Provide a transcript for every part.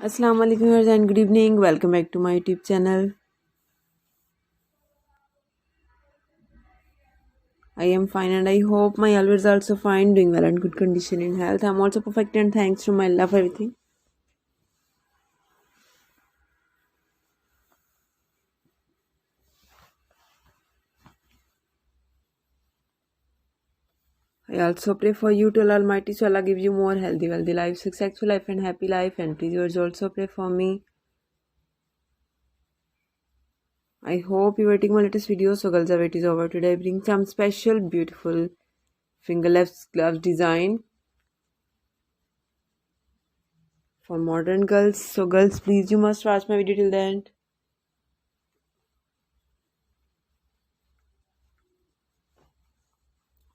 Assalamu alaikum viewers and good evening. Welcome back to my YouTube channel. I am fine and I hope my always also fine, doing well and good condition in health. I'm also perfect and thanks to my love everything. I also pray for you to Allah Almighty so Allah give you more healthy, wealthy life, successful life and happy life, and please yours also pray for me. I hope you're waiting my latest video. So girls, the wait is over. Today I bring some special beautiful fingerless gloves design for modern girls. So girls, please you must watch my video till the end.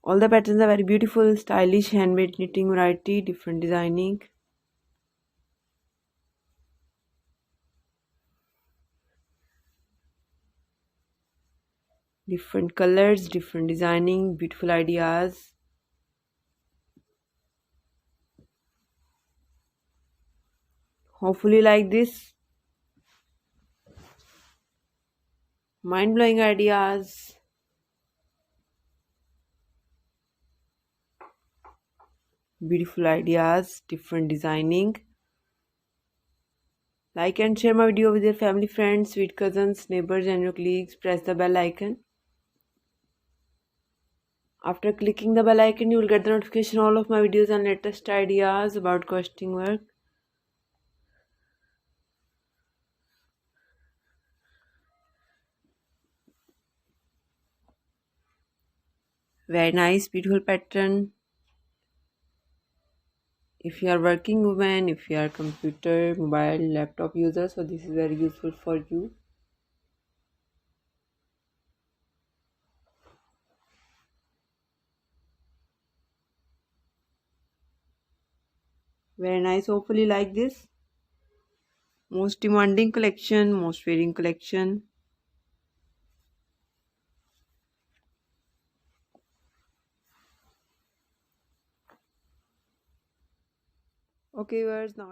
All the patterns are very beautiful, stylish, handmade knitting variety, different designing. Different colors, different designing, beautiful ideas. Hopefully like this. Mind-blowing ideas. Beautiful ideas, different designing. Like and share my video with your family, friends, sweet cousins, neighbors and your colleagues. Press the bell icon. After clicking the bell icon, you will get the notification all of my videos and latest ideas about crocheting work. Very nice, beautiful pattern. If you are working woman, if you are computer, mobile, laptop user, so this is very useful for you. Very nice, hopefully like this. Most demanding collection, most wearing collection. Okay viewers, now